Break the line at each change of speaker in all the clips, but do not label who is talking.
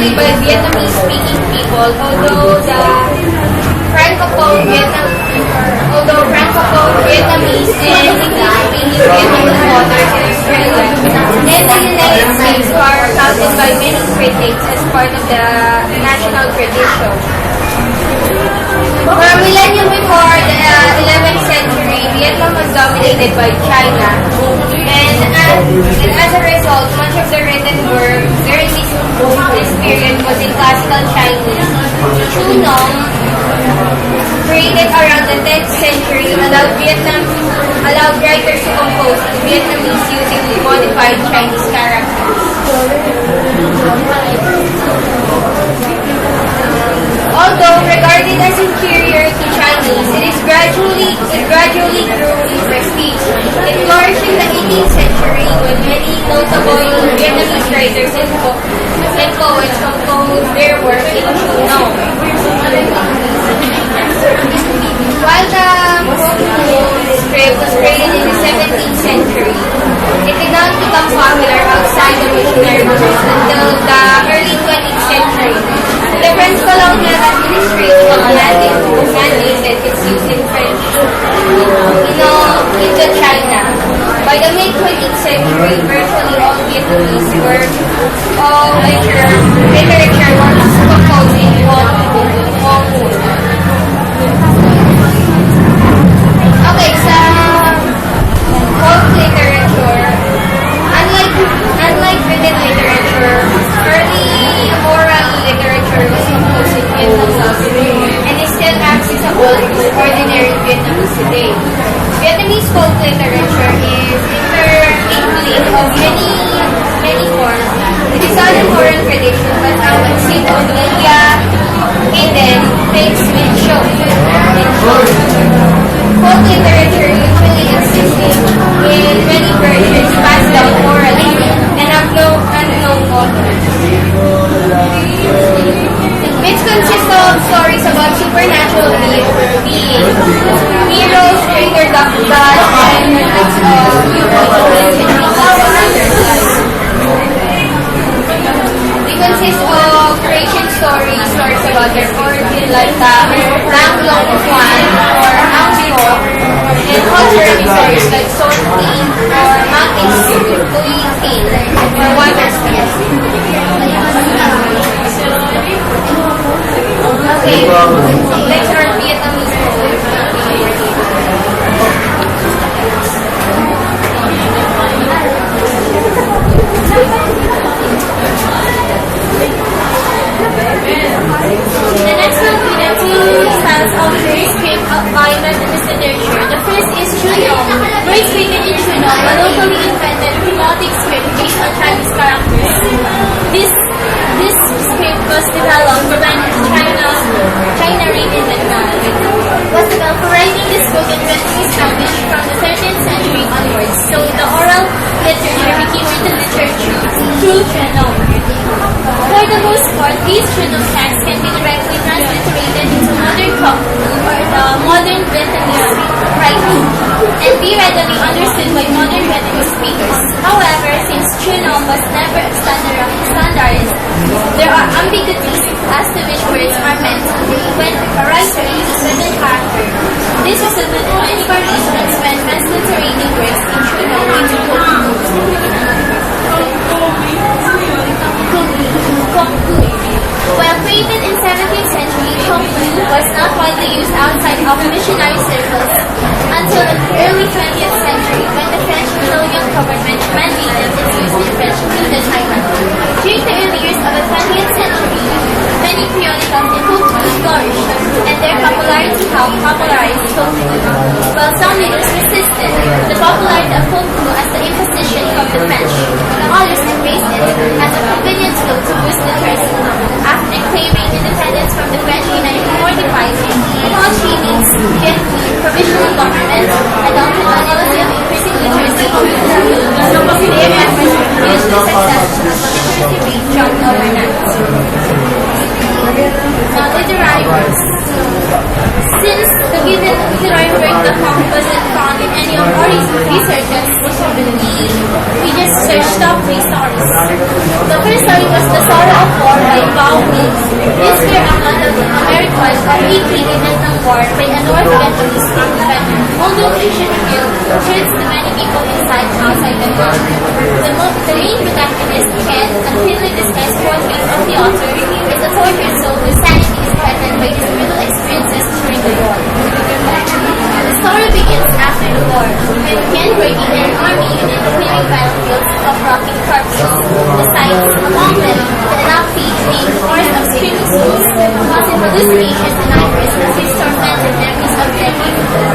made by Vietnamese-speaking people, although Francophone Vietnamese and English-speaking Vietnamese authors in Australia and the United States are counted by many critics as part of the national tradition. For a millennium before the 11th century, Vietnam was dominated by China, and as a result, much of the written work during this period was in classical Chinese. Chu Nong, created around the 10th century, allowed writers to compose in Vietnamese using modified Chinese characters. Although regarded as inferior to Chinese, it gradually grew in prestige. It flourished in the 18th century when many notable Vietnamese writers and poets composed their work in Chu Nong. While the script was created in the 17th century, it did not become popular outside the missionary movement until the early 20th century. The French colonial administration mandated its use in French into China. By the mid-20th century, virtually all Vietnamese works of literature was composed in Hmong. Okay, sa folk literature, unlike written literature, early oral literature was composed in Vietnamese and is still accessible to ordinary Vietnamese today. Vietnamese folk literature is interlinked of many forms. It is not an oral tradition but a concept of media, hidden, fixed with shows. Folk literature usually exists in many versions passed down orally and have no unknown authors, which consists of stories about supernatural beings, heroes, stranger gods, and myths of They consist of creation stories about their origin, like the Lang Long Kwan or Angko, and cultural stories like Song King or Mountain Kui King or Water Spirits. Okay, let's learn Vietnamese.
The next one we have two styles of script by Vietnamese literature. The first is Chu Nong, words written in Chu Nong, a locally invented hypnotic script based on Chinese characters. This script was developed when China raided Vietnam. Was developed for writing this book in Vietnamese language from the 13th century onwards, so the oral literature became written literature through Chu Nong. For the most part, these Chu Nong texts can be directly transliterated into modern Khmer or the modern Vietnamese writing and be readily understood by modern Vietnamese speakers. However, since Chu Nong was never standardized, there are ambiguities as to which words are meant when a writer uses certain character. This resulted in many variations when transliterating words in Chu Nong into While created in 17th century, Khmer was not widely used outside of missionary circles until the early 20th century when the French colonial government mandated its use in French into China. During the early years of the 20th century, many periodicals in Khmer flourished, and their popularity helped popularize Khmer. While some leaders resisted the popularity of Khmer as the imposition from the French, others embraced it as a convenient tool to boost literacy. After claiming independence from the French in 1945, Ho Chi Minh's Vietnamese provisional government adopted a policy of increasing literacy. Their efforts were hugely successful as the literacy rate dropped overnight. Now, literary works. Since the given literary work the Hong wasn't found in any of our researches, we just searched up 3 stories. The first story was The Sorrow of War by These were among the Americans of 18 Vietnam War by a North Vietnamese veteran. Although fiction revealed truths to many people inside and outside the war. The main protagonist, Ken, a thinly disguised portrait of the author, is a tortured soul whose sanity is threatened by his brutal experiences during the war. The story begins after the war, with Ken working in an army unit clearing battlefields of rotting corpses. The sights, among them, the Nazi named Forest of Screaming Souls, causing hallucinations and nightmares as his tormented memories of their people.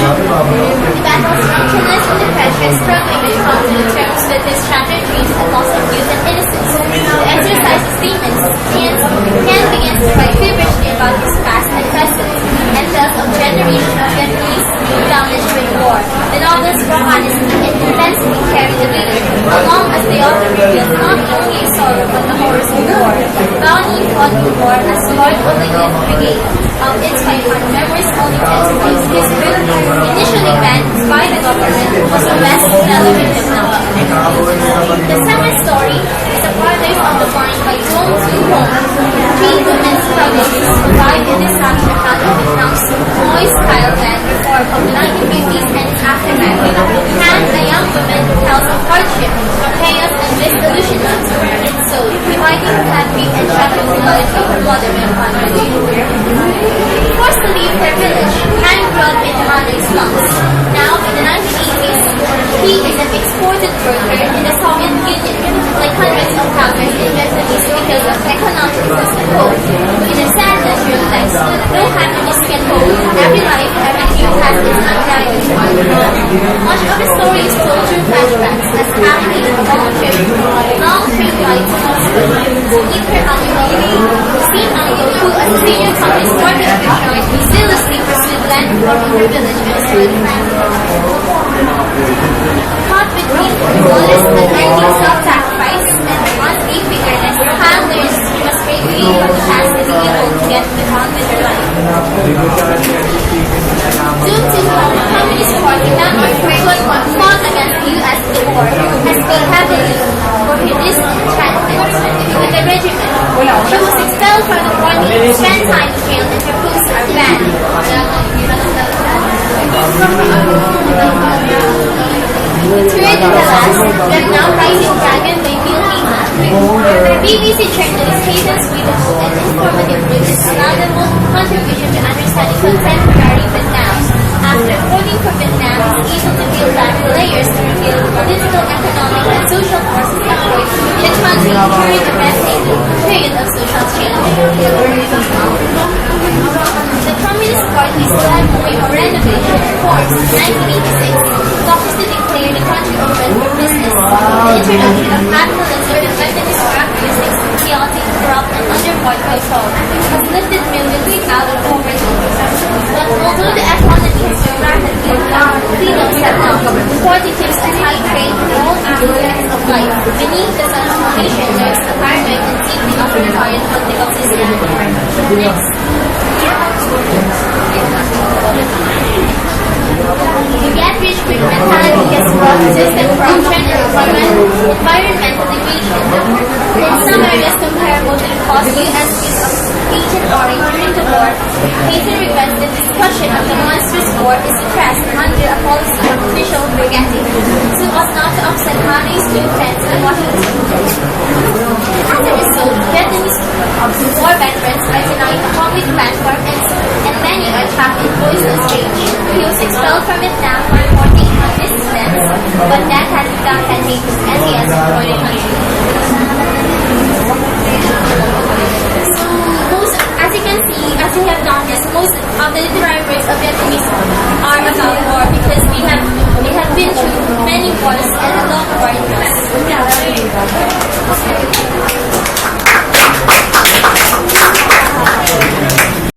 He battles drunkenness and depression, struggling to come to terms with his shattered dreams and loss of youth and innocence. To exercise his demons, Ken begins to write feverishly about his past and present, and tells of generations of Vietnamese damaged with war. The novel's raw honesty and intensity carry the reader, along as the author reveals not only his sorrow but the horrors of war. Bounty fought in war as Lord of the Youth Brigade. Inspired by memories only tend to use his book, initially banned by the government, was a bestseller in Vietnam. The second story is A Paradise on the Vine by Dong Tu Hong. Three women struggle to survive in the savage account of Vietnam's moist Thailand reform of the 1950s and its aftermath. Han, a young woman, tells of hardship, chaos, and disillusionment in Seoul, dividing her family and traveling the knowledge of her mother and family. Forced to leave her village, Han grew up in the Hanoi slums. Now, in the 1980s, he is an exported worker in the Soviet Union, like hundreds of thousands in Vietnamese because of economic growth. In a sad natural text, no happiness can hold. Every life, every dream has its unraveled. Much of the story is told through flashbacks as Han takes a long-term ride to meet her uncle, seen uncle who, as a senior company sporting official, zealously pursued land reform in her village and started caught between modest but ending self-sacrifice and undeep eagerness, Han learns she must break free from the past to be able to get on with her life. Due to the Communist Party members who fought against the U.S. in the war, has paid heavily for her disenchantment with the regiment. She was expelled from the party and spent time in jail and her books are banned. Third and the last, Vietnam Rising Dragon by Bill Heyman. BBC journalist Hayden Sweetable and informative witness allowed a contribution to understanding contemporary Vietnam. After voting for Vietnam, is able to peel back the layers to reveal political, economic, and social forces at work in a country during a breathtaking period of social change. The Communist Party started moving for renovation reforms in 1986, offers to declare the country open for business. The introduction of capitalism and Vietnamese characteristics, chaotic, corrupt, and underfought control, has lifted millions out of poverty. But although the economy has been rapidly freedom set up, the party keeps a tight rein on all aspects of life. Beneath the transformation lurks the paranoid and deeply authoritarian political system. Next. To get rich quick mentality has brought system corruption and environmental degradation. In some areas comparable to the post-US use of Agent Orange during the war, Hayden regrets the discussion of the monstrous war is suppressed under a policy of official forgetting, so as not to upset Hanoi's new friends in Washington. As a result, Vietnamese war veterans are denied a public platform and many are trapped in poisonous rage. He was expelled from Vietnam for reporting